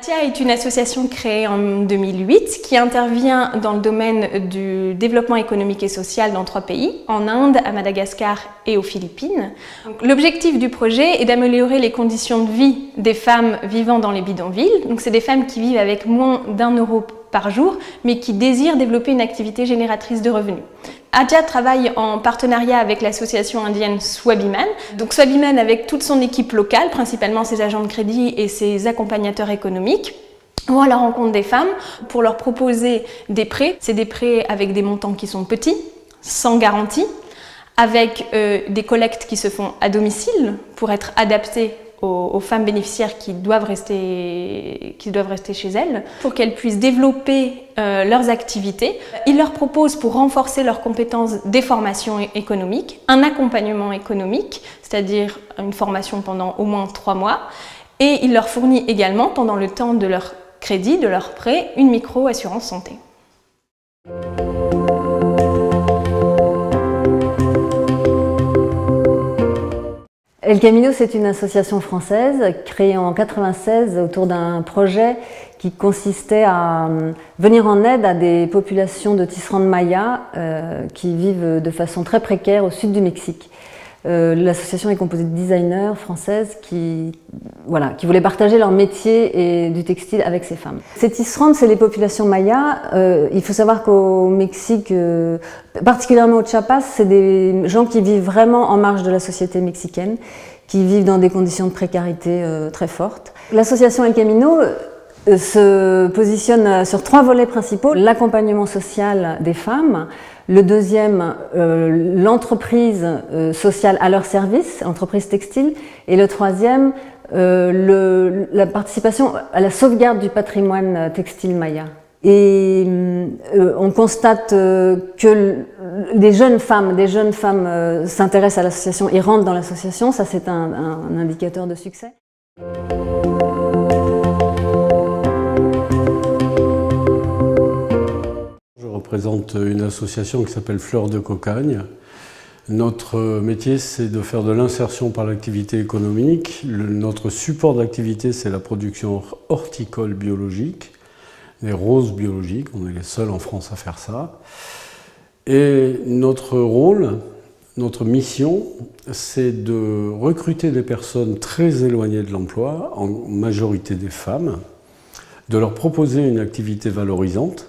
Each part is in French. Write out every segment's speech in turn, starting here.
ATIA est une association créée en 2008 qui intervient dans le domaine du développement économique et social dans 3 pays, en Inde, à Madagascar et aux Philippines. L'objectif du projet est d'améliorer les conditions de vie des femmes vivant dans les bidonvilles. Donc c'est des femmes qui vivent avec moins d'1 euro par jour, mais qui désirent développer une activité génératrice de revenus. ATIA travaille en partenariat avec l'association indienne Swabiman. Donc Swabiman, avec toute son équipe locale, principalement ses agents de crédit et ses accompagnateurs économiques, vont à la rencontre des femmes pour leur proposer des prêts. C'est des prêts avec des montants qui sont petits, sans garantie, avec des collectes qui se font à domicile pour être adaptées aux femmes bénéficiaires qui doivent rester chez elles, pour qu'elles puissent développer leurs activités. Ils leur proposent, pour renforcer leurs compétences, des formations économiques, un accompagnement économique, c'est-à-dire une formation pendant au moins 3 mois, et il leur fournit également, pendant le temps de leur crédit, de leur prêt, une micro-assurance santé. El Camino, c'est une association française créée en 1996 autour d'un projet qui consistait à venir en aide à des populations de tisserands de Maya qui vivent de façon très précaire au sud du Mexique. L'association est composée de designers françaises qui voulaient partager leur métier et du textile avec ces femmes. Ces tisserandes, c'est les populations mayas. Il faut savoir qu'au Mexique, particulièrement au Chiapas, c'est des gens qui vivent vraiment en marge de la société mexicaine, qui vivent dans des conditions de précarité très fortes. L'association El Camino se positionne sur 3 volets principaux: l'accompagnement social des femmes, le deuxième, l'entreprise sociale à leur service, entreprise textile, et le troisième, la participation à la sauvegarde du patrimoine textile maya. Et on constate que des jeunes femmes s'intéressent à l'association et rentrent dans l'association. Ça, c'est un indicateur de succès. Je représente une association qui s'appelle Fleurs de Cocagne. Notre métier, c'est de faire de l'insertion par l'activité économique. Notre support d'activité, c'est la production horticole biologique, des roses biologiques. On est les seuls en France à faire ça. Et notre rôle, notre mission, c'est de recruter des personnes très éloignées de l'emploi, en majorité des femmes, de leur proposer une activité valorisante,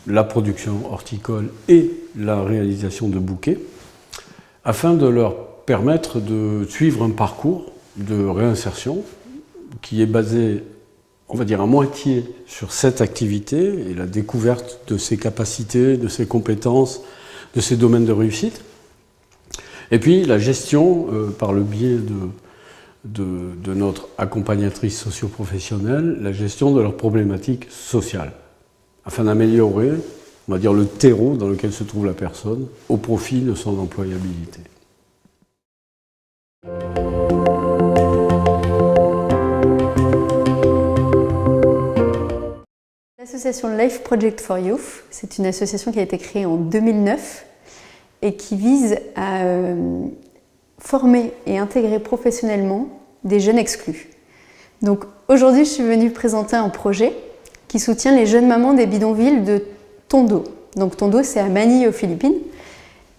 la production horticole et la réalisation de bouquets, afin de leur permettre de suivre un parcours de réinsertion qui est basé, on va dire, à moitié sur cette activité et la découverte de ses capacités, de ses compétences, de ses domaines de réussite, et puis la gestion par le biais de notre accompagnatrice socio-professionnelle, la gestion de leurs problématiques sociales, afin d'améliorer, on va dire, le terreau dans lequel se trouve la personne au profit de son employabilité. L'association Life Project for Youth, c'est une association qui a été créée en 2009 et qui vise à former et intégrer professionnellement des jeunes exclus. Donc aujourd'hui, je suis venue présenter un projet qui soutient les jeunes mamans des bidonvilles de Tondo. Donc Tondo, c'est à Manille aux Philippines.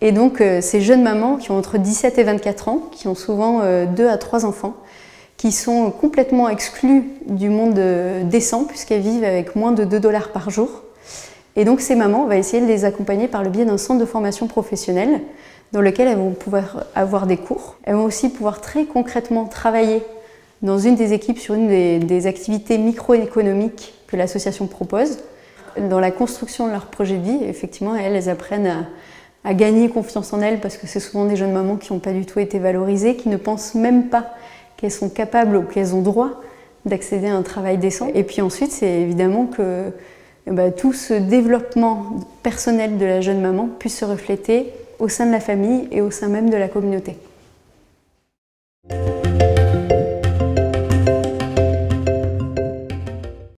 Et donc ces jeunes mamans qui ont entre 17 et 24 ans, qui ont souvent 2 à 3 enfants, qui sont complètement exclues du monde décent puisqu'elles vivent avec moins de 2 $ par jour. Et donc ces mamans, on va essayer de les accompagner par le biais d'un centre de formation professionnelle dans lequel elles vont pouvoir avoir des cours. Elles vont aussi pouvoir très concrètement travailler dans une des équipes sur une des activités microéconomiques que l'association propose. Dans la construction de leur projet de vie, effectivement, elles apprennent à gagner confiance en elles parce que c'est souvent des jeunes mamans qui n'ont pas du tout été valorisées, qui ne pensent même pas qu'elles sont capables ou qu'elles ont droit d'accéder à un travail décent. Et puis ensuite, c'est évidemment que tout ce développement personnel de la jeune maman puisse se refléter au sein de la famille et au sein même de la communauté.